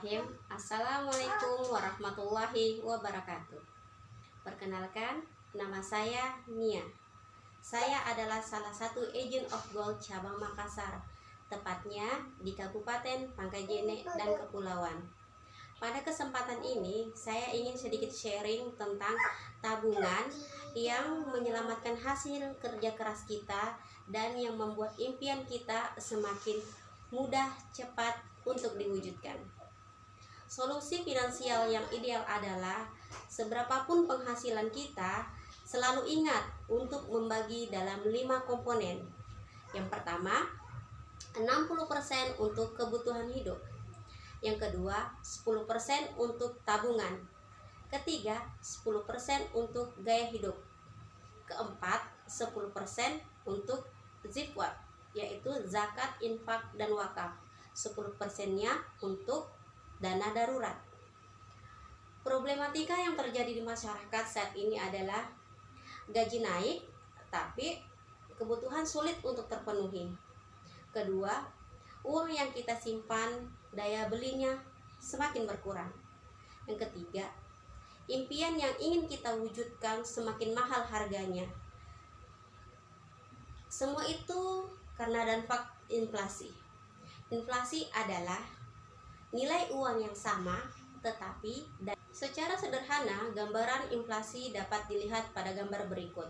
Bismillahirrahmanirrahim. Assalamualaikum warahmatullahi wabarakatuh. Perkenalkan, nama saya Nia. Saya adalah salah satu agent of gold cabang Makassar, tepatnya di Kabupaten Pangkajene dan Kepulauan. Pada kesempatan ini, saya ingin sedikit sharing tentang tabungan yang menyelamatkan hasil kerja keras kita dan yang membuat impian kita semakin mudah, cepat untuk diwujudkan. Solusi finansial yang ideal adalah seberapapun penghasilan kita, selalu ingat untuk membagi dalam 5 komponen. Yang pertama, 60% untuk kebutuhan hidup. Yang kedua, 10% untuk tabungan. Ketiga, 10% untuk gaya hidup. Keempat, 10% untuk zikrat, yaitu zakat, infak, dan wakaf. 10%-nya untuk dana darurat. Problematika yang terjadi di masyarakat saat ini adalah gaji naik, tapi kebutuhan sulit untuk terpenuhi. Kedua, uang yang kita simpan, daya belinya semakin berkurang. Yang ketiga, impian yang ingin kita wujudkan semakin mahal harganya. Semua itu karena dampak inflasi. Inflasi adalah nilai uang yang sama, tetapi secara sederhana gambaran inflasi dapat dilihat pada gambar berikut.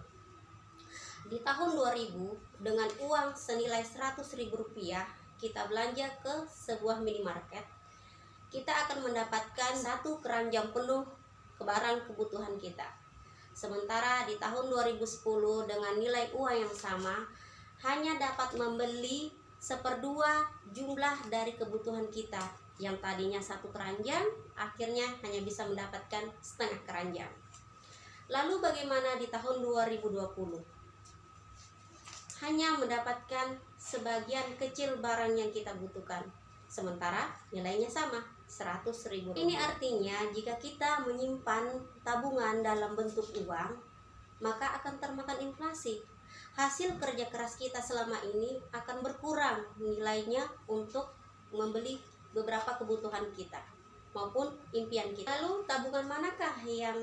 Di tahun 2000, dengan uang senilai Rp100.000 kita belanja ke sebuah minimarket, kita akan mendapatkan 1 keranjang penuh barang kebutuhan kita. Sementara di tahun 2010 dengan nilai uang yang sama hanya dapat membeli 1/2 jumlah dari kebutuhan kita, yang tadinya 1 keranjang akhirnya hanya bisa mendapatkan setengah keranjang. Lalu bagaimana di tahun 2020? Hanya mendapatkan sebagian kecil barang yang kita butuhkan, sementara nilainya sama, Rp100.000. Ini artinya jika kita menyimpan tabungan dalam bentuk uang, maka akan termakan inflasi. Hasil kerja keras kita selama ini akan berkurang nilainya untuk membeli beberapa kebutuhan kita maupun impian kita. Lalu tabungan manakah yang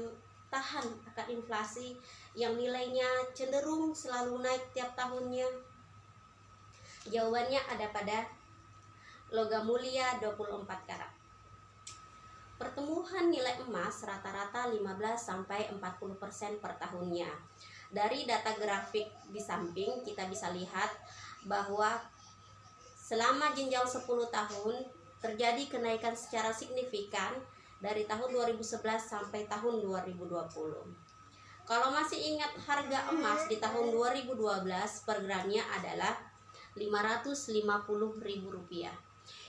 tahan akan inflasi, yang nilainya cenderung selalu naik tiap tahunnya? Jawabannya ada pada logam mulia 24 karat. Pertumbuhan nilai emas rata-rata 15-40% per tahunnya. Dari data grafik di samping kita bisa lihat bahwa selama jenjang 10 tahun terjadi kenaikan secara signifikan dari tahun 2011 sampai tahun 2020. Kalau masih ingat harga emas di tahun 2012 per gramnya adalah Rp550.000.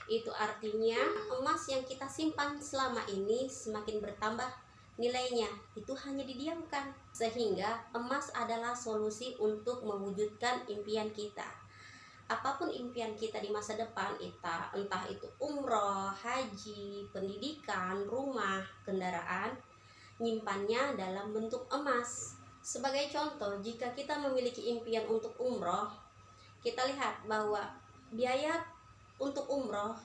Itu artinya emas yang kita simpan selama ini semakin bertambah nilainya, itu hanya didiamkan. Sehingga emas adalah solusi untuk mewujudkan impian kita. Apapun impian kita di masa depan, entah itu umroh, haji, pendidikan, rumah, kendaraan, nyimpannya dalam bentuk emas. Sebagai contoh, jika kita memiliki impian untuk umroh, kita lihat bahwa biaya untuk umroh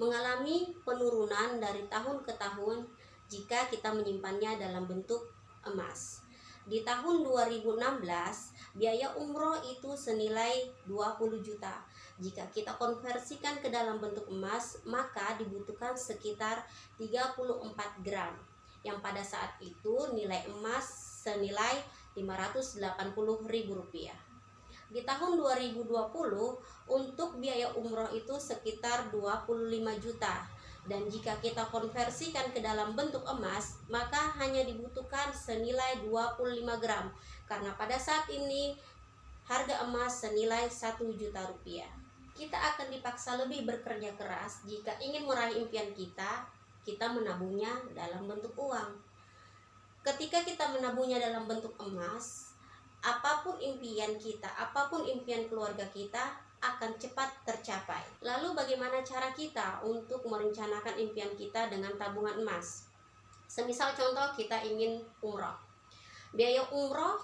mengalami penurunan dari tahun ke tahun jika kita menyimpannya dalam bentuk emas. Di tahun 2016, biaya umroh itu senilai 20 juta. Jika kita konversikan ke dalam bentuk emas, maka dibutuhkan sekitar 34 gram. Yang pada saat itu nilai emas senilai Rp580.000. Di tahun 2020, untuk biaya umroh itu sekitar 25 juta. Dan jika kita konversikan ke dalam bentuk emas, maka hanya dibutuhkan senilai 25 gram. Karena pada saat ini harga emas senilai Rp1 juta. Kita akan dipaksa lebih bekerja keras jika ingin meraih impian kita menabungnya dalam bentuk uang. Ketika kita menabungnya dalam bentuk emas, apapun impian kita, apapun impian keluarga kita akan cepat tercapai. Lalu bagaimana cara kita untuk merencanakan impian kita dengan tabungan emas? Semisal contoh kita ingin umroh. Biaya umroh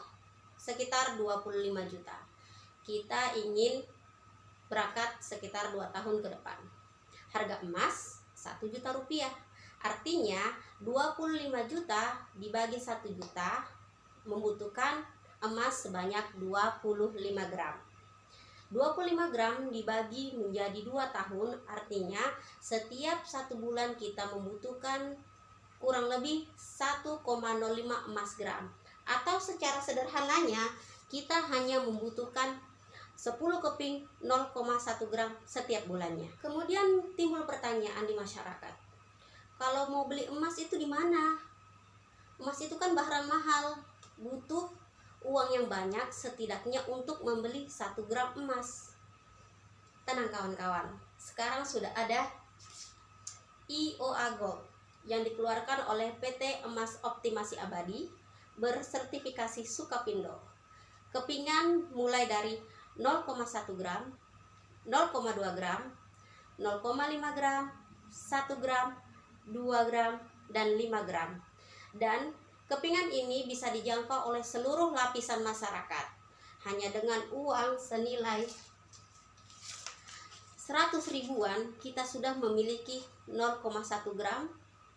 sekitar 25 juta. Kita ingin berangkat sekitar 2 tahun ke depan. Harga emas 1 juta rupiah. Artinya 25 juta dibagi 1 juta membutuhkan emas sebanyak 25 gram. 25 gram dibagi menjadi 2 tahun, artinya setiap 1 bulan kita membutuhkan kurang lebih 1,05 emas gram. Atau secara sederhananya kita hanya membutuhkan 10 keping 0,1 gram setiap bulannya. Kemudian timbul pertanyaan di masyarakat, kalau mau beli emas itu di mana? Emas itu kan barang mahal, butuh uang yang banyak setidaknya untuk membeli 1 gram emas. Tenang kawan-kawan, sekarang sudah ada IOA Gold yang dikeluarkan oleh PT Emas Optimasi Abadi bersertifikasi Sukapindo. Kepingan mulai dari 0,1 gram, 0,2 gram, 0,5 gram, 1 gram, 2 gram, dan 5 gram. Dan kepingan ini bisa dijangkau oleh seluruh lapisan masyarakat hanya dengan uang senilai 100 ribuan. Kita sudah memiliki 0,1 gram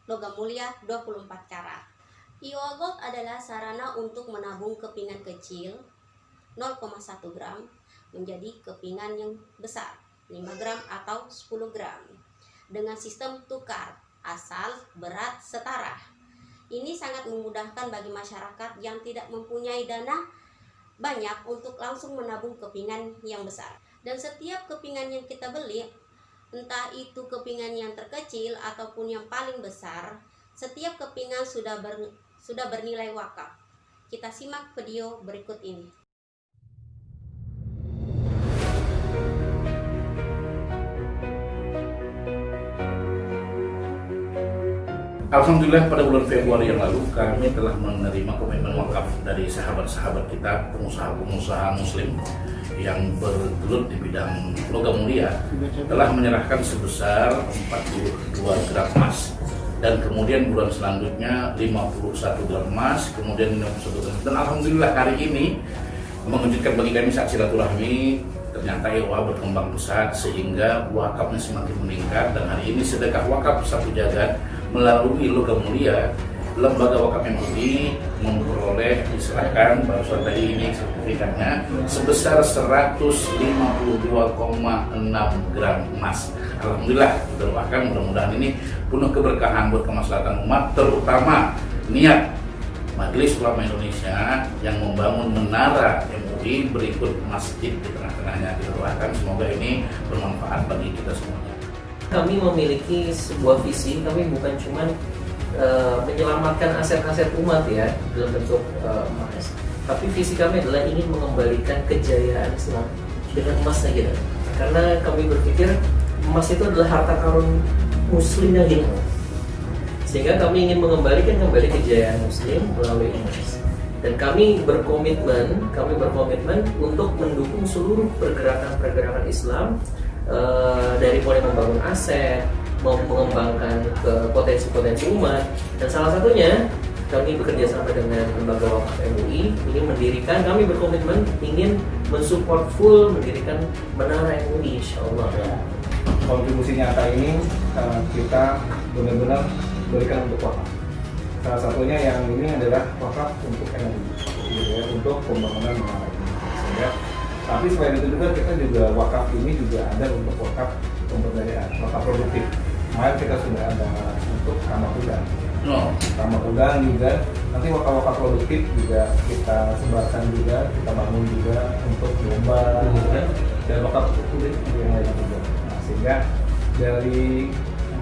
logam mulia 24 karat. IOA Gold adalah sarana untuk menabung kepingan kecil 0,1 gram menjadi kepingan yang besar 5 gram atau 10 gram dengan sistem tukar asal berat setara. Ini sangat memudahkan bagi masyarakat yang tidak mempunyai dana banyak untuk langsung menabung kepingan yang besar. Dan setiap kepingan yang kita beli, entah itu kepingan yang terkecil ataupun yang paling besar, setiap kepingan sudah bernilai wakaf. Kita simak video berikut ini. Alhamdulillah pada bulan Februari yang lalu kami telah menerima komitmen wakaf dari sahabat-sahabat kita, pengusaha-pengusaha muslim yang bergelut di bidang logam mulia, telah menyerahkan sebesar 42 gram emas, dan kemudian bulan selanjutnya 51 gram emas, kemudian 51 gram. Dan alhamdulillah hari ini mengejutkan bagi kami saat silaturahmi, ternyata IOA berkembang pesat sehingga wakafnya semakin meningkat, dan hari ini sedekah wakaf satu jagat melalui logam mulia lembaga wakaf MUI memperoleh, diserahkan barusan tadi ini sertifikatnya sebesar 152,6 gram emas. Alhamdulillah, doakan mudah-mudahan ini penuh keberkahan buat kemaslahatan umat, terutama niat Majelis Ulama Indonesia yang membangun menara MUI berikut masjid di tengah-tengahnya. Kita doakan semoga ini bermanfaat bagi kita semuanya. Kami memiliki sebuah visi, kami bukan cuma menyelamatkan aset-aset umat ya dalam bentuk emas, tapi visi kami adalah ingin mengembalikan kejayaan Islam dengan emas saja. Karena kami berpikir emas itu adalah harta karun muslim yang hilang, sehingga kami ingin mengembalikan kembali kejayaan muslim melalui emas. Dan kami berkomitmen untuk mendukung seluruh pergerakan Islam, dari mulai membangun aset, mengembangkan ke potensi-potensi umat, dan salah satunya kami bekerja sama dengan lembaga wakaf MUI ini mendirikan, kami berkomitmen ingin mensupport full mendirikan menara MUI, insyaallah. Kontribusi nyata ini kita benar-benar berikan untuk wakaf. Salah satunya yang ini adalah wakaf untuk MUI, gitu ya, untuk pembangunan menara ini. Sehingga, tapi selain itu juga kita juga wakaf ini juga ada untuk wakaf pemberdayaan, wakaf produktif. Kemarin kita sudah ada untuk kamar udang. Kamar udang juga, nanti wakaf-wakaf produktif juga kita sebarkan juga, kita bangun juga untuk domba, gitu kan, dan wakaf produktif yang lain juga. Nah, sehingga dari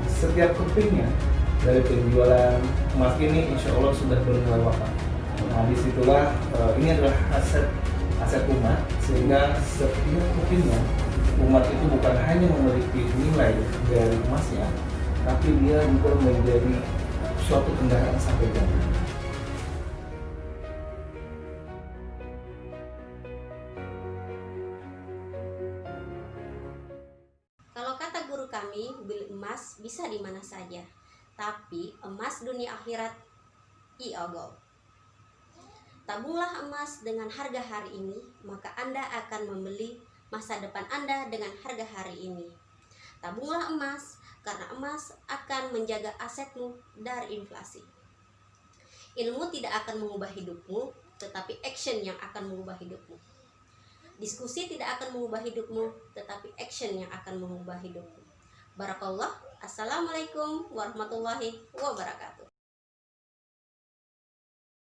setiap kepingnya, dari penjualan emas ini, insya Allah sudah bernilai wakaf. Nah, disitulah ini adalah aset umat, sehingga setiap kepingnya umat itu bukan hanya memiliki nilai dari emasnya, tapi dia juga menjadi suatu kendaraan sampai jannah. Kalau kata guru kami, beli emas bisa di mana saja, tapi emas dunia akhirat IOA Gold. Tabunglah emas dengan harga hari ini, maka Anda akan membeli masa depan Anda dengan harga hari ini. Tabunglah emas, karena emas akan menjaga asetmu dari inflasi. Ilmu tidak akan mengubah hidupmu, tetapi action yang akan mengubah hidupmu. Diskusi tidak akan mengubah hidupmu, tetapi action yang akan mengubah hidupmu. Barakallah. Assalamualaikum warahmatullahi wabarakatuh.